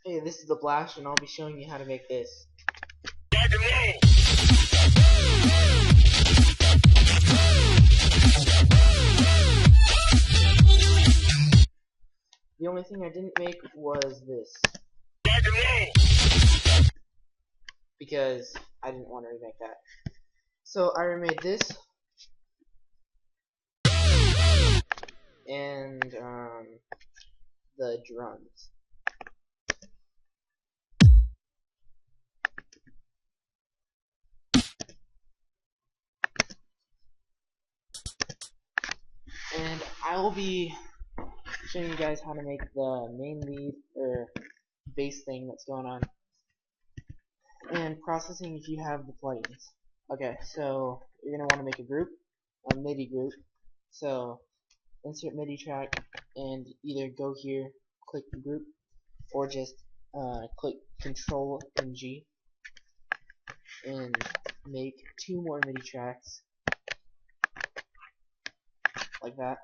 Hey, this is the Blast, and I'll be showing you how to make this. The only thing I didn't make was this, because I didn't want to remake that. So I remade this, and the drums. And I will be showing you guys how to make the main lead or bass thing that's going on, and processing if you have the plugins. Okay, so you're gonna want to make a group, a MIDI group. So insert MIDI track and either go here, click the group, or just click Control and G and make 2 more MIDI tracks like that.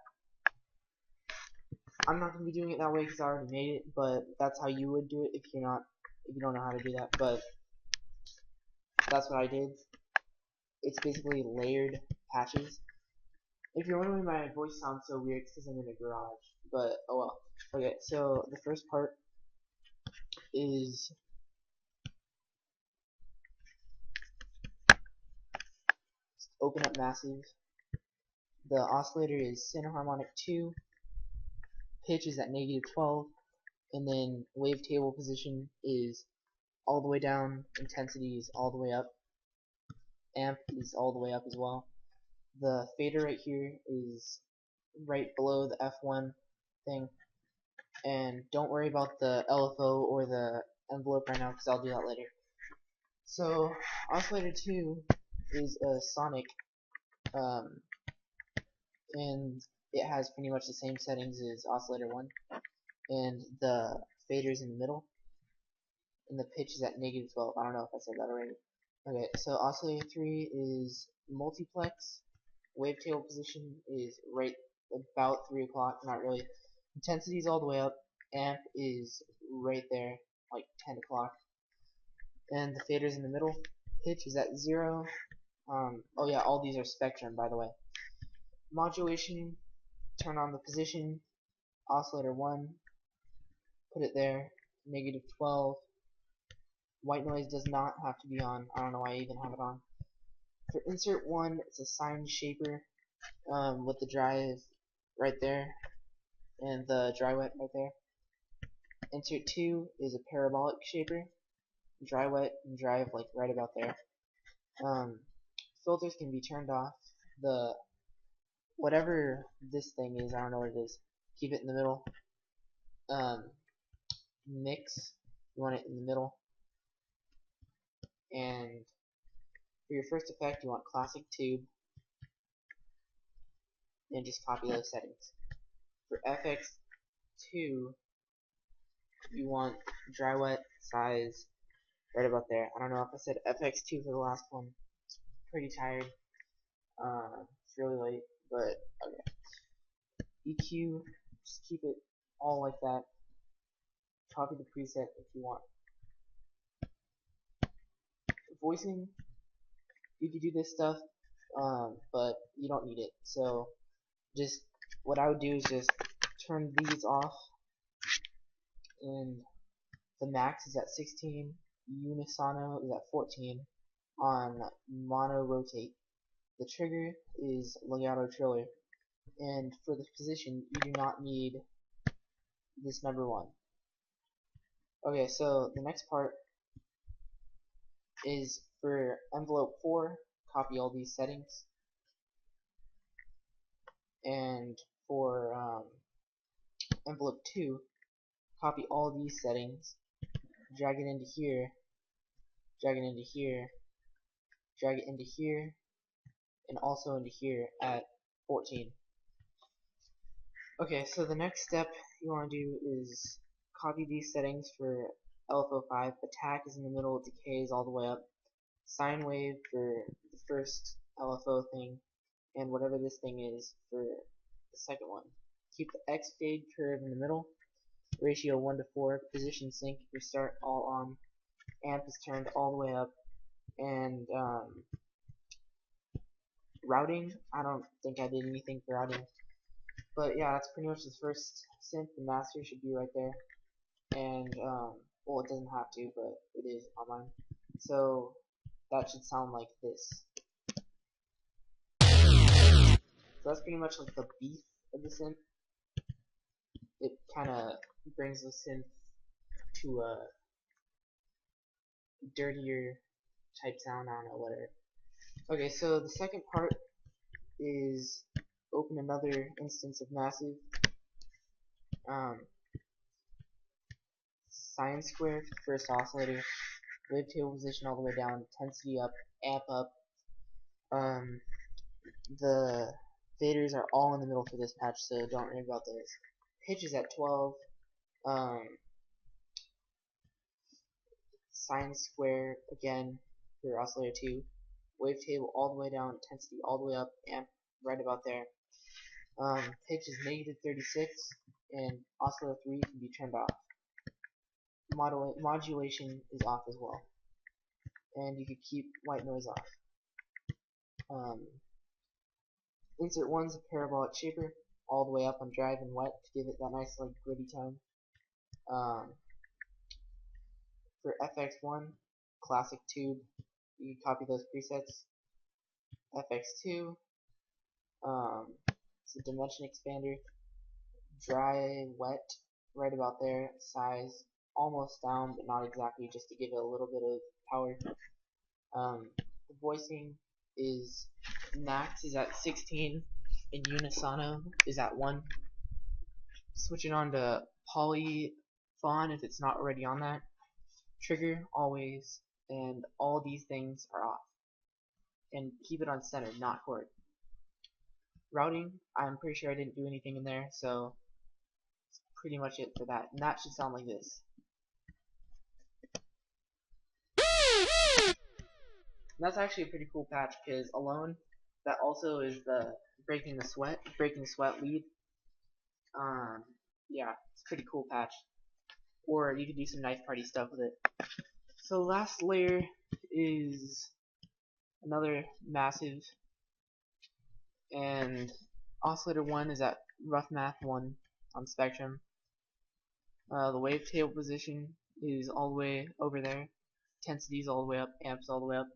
I'm not going to be doing it that way because I already made it, but that's how you would do it if you don't know how to do that. But that's what I did. It's basically layered patches. If you're wondering why my voice sounds so weird, it's because I'm in a garage. But oh well. Okay, so the first part is open up Massive. The oscillator is center harmonic 2, pitch is at -12, and then wavetable position is all the way down, intensity is all the way up, amp is all the way up as well. The fader right here is right below the F1 thing, and don't worry about the LFO or the envelope right now because I'll do that later. So oscillator 2 is a sonic, and it has pretty much the same settings as oscillator 1, and the fader is in the middle, and the pitch is at -12. I don't know if I said that already. Okay, so oscillator 3 is multiplex, wavetable position is right about 3 o'clock, not really. Intensity is all the way up, amp is right there, like 10 o'clock, and the fader is in the middle. Pitch is at 0. Oh yeah, all these are spectrum, by the way. Modulation, turn on the position, oscillator 1, put it there, -12. White noise does not have to be on. I don't know why I even have it on. For insert 1, it's a sine shaper with the drive right there and the dry wet right there. Insert 2 is a parabolic shaper, dry wet and drive like right about there. Filters can be turned off. The whatever this thing is, I don't know what it is. Keep it in the middle. Mix, you want it in the middle. And for your first effect, you want classic tube, and just copy those settings. For FX2, you want dry wet size right about there. I don't know if I said FX2 for the last one. Pretty tired. It's really late, but okay. EQ, just keep it all like that. Copy the preset if you want. Voicing, you can do this stuff, but you don't need it. So just what I would do is just turn these off, and the max is at 16, unisono is at 14 on mono rotate. The trigger is legato triller, and for the position you do not need this number 1. Okay, so the next part is for envelope 4, copy all these settings, and for envelope 2, copy all these settings, drag it into here, drag it into here, drag it into here, and also into here at 14. Okay, so the next step you want to do is copy these settings for LFO5. Attack is in the middle, decay is all the way up, sine wave for the first LFO thing, and whatever this thing is for the second one. Keep the X fade curve in the middle, ratio 1 to 4, position sync, restart all on, amp is turned all the way up, and routing, I don't think I did anything for routing, but yeah, that's pretty much the first synth. The master should be right there, and well, it doesn't have to, but it is on mine, so that should sound like this. So that's pretty much like the beef of the synth. It kind of brings the synth to a dirtier type sound, I don't know, whatever. Okay, so the second part is open another instance of massive. Sine square for the first oscillator, wavetable position all the way down, intensity up, amp up. The faders are all in the middle for this patch, so don't worry about those. Pitch is at 12. Sine square again for oscillator 2. Wavetable all the way down, intensity all the way up, amp right about there. Pitch is negative 36, and oscillator 3 can be turned off. Modulation is off as well, and you could keep white noise off. Insert 1's a parabolic shaper, all the way up on drive and wet to give it that nice like gritty tone. For FX1, classic tube, you can copy those presets. FX2, it's a dimension expander, dry, wet, right about there, size almost down, but not exactly, just to give it a little bit of power. The voicing is max is at 16, and Unisano is at 1. Switching on to polyphon if it's not already on that. Trigger always, and all these things are off. And keep it on center, not chord. Routing, I'm pretty sure I didn't do anything in there, so that's pretty much it for that. And that should sound like this. And that's actually a pretty cool patch, because alone, that also is the breaking sweat lead. Yeah, it's a pretty cool patch. Or you could do some knife party stuff with it. So the last layer is another massive, and oscillator 1 is at rough math 1 on spectrum. The wavetable position is all the way over there. Intensity is all the way up, amps all the way up.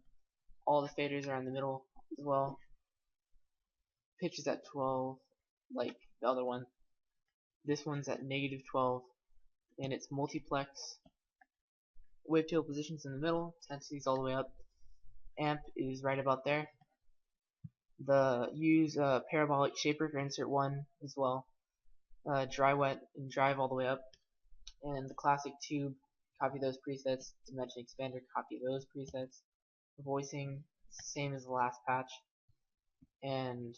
All the faders are in the middle as well. Pitch is at 12, like the other one. This one's at negative 12, and it's multiplex. Wavetable position's in the middle, intensity's all the way up. Amp is right about there. Use parabolic shaper for insert 1 as well. Dry, wet, and drive all the way up. And the classic tube, copy those presets. Dimension expander, copy those presets. Voicing, same as the last patch. And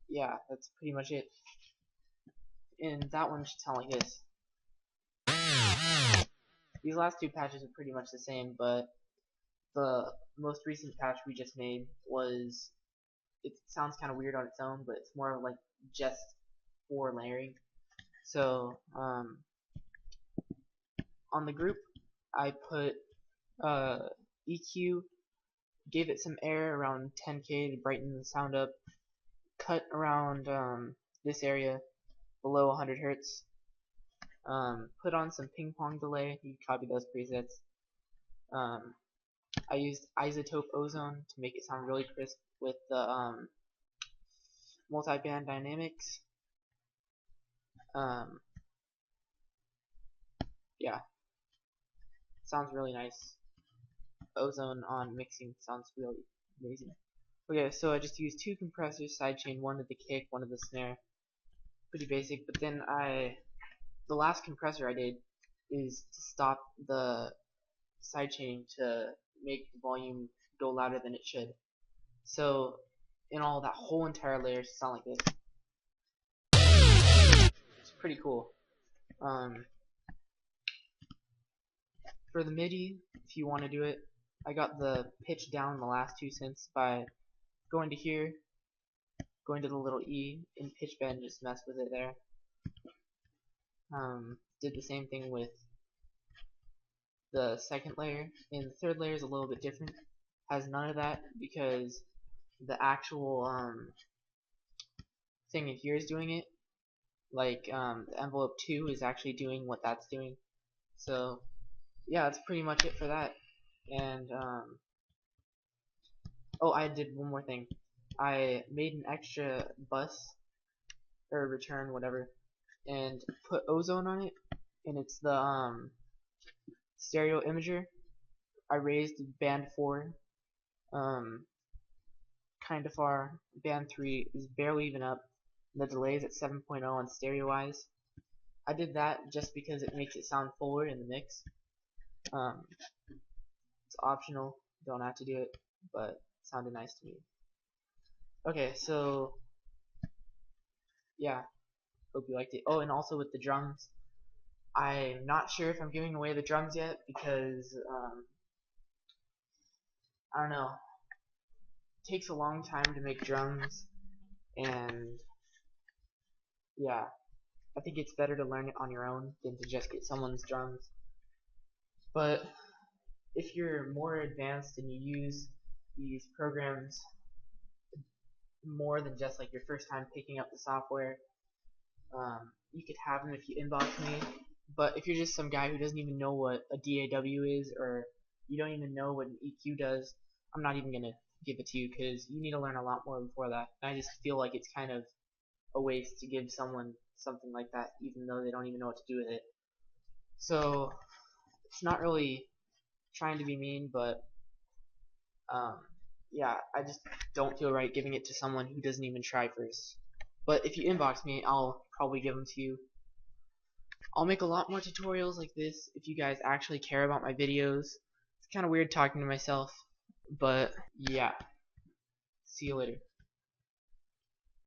yeah, that's pretty much it. And that one should sound like this. These last two patches are pretty much the same, but the most recent patch we just made was, it sounds kind of weird on its own, but it's more like just for layering. So on the group, I put EQ, gave it some air around 10k to brighten the sound up, cut around this area below 100 Hz, put on some ping pong delay. You can copy those presets. I used isotope ozone to make it sound really crisp with the multi-band dynamics. Yeah, sounds really nice. Ozone on mixing sounds really amazing. Okay, so I just used 2 compressors, sidechain, one at the kick, one at the snare. Pretty basic, but then the last compressor I did is to stop the sidechain to make the volume go louder than it should. So in all, that whole entire layer should sound like this. It's pretty cool. For the MIDI, if you want to do it, I got the pitch down in the last 2 synths by going to here, going to the little E in pitch bend, just mess with it there. did the same thing with the second layer, and the third layer is a little bit different. Has none of that because the actual thing in here is doing it. Like the envelope 2 is actually doing what that's doing. So yeah, that's pretty much it for that. And oh, I did one more thing. I made an extra bus or return, whatever, and put ozone on it, and it's the stereo imager. I raised band 4 kind of far. Band 3 is barely even up. The delay is at 7.0 on stereo wise. I did that just because it makes it sound fuller in the mix. It's optional, don't have to do it, but it sounded nice to me. Okay, so yeah, hope you liked it. Oh, and also with the drums, I'm not sure if I'm giving away the drums yet because I don't know. It takes a long time to make drums, and yeah, I think it's better to learn it on your own than to just get someone's drums. But if you're more advanced and you use these programs more than just like your first time picking up the software, you could have them if you inbox me. But if you're just some guy who doesn't even know what a DAW is, or you don't even know what an EQ does, I'm not even gonna give it to you because you need to learn a lot more before that. And I just feel like it's kind of a waste to give someone something like that, even though they don't even know what to do with it. So it's not really trying to be mean, but um, yeah, I just don't feel right giving it to someone who doesn't even try first. But if you inbox me, I'll probably give them to you. I'll make a lot more tutorials like this if you guys actually care about my videos. It's kind of weird talking to myself, but yeah. See you later.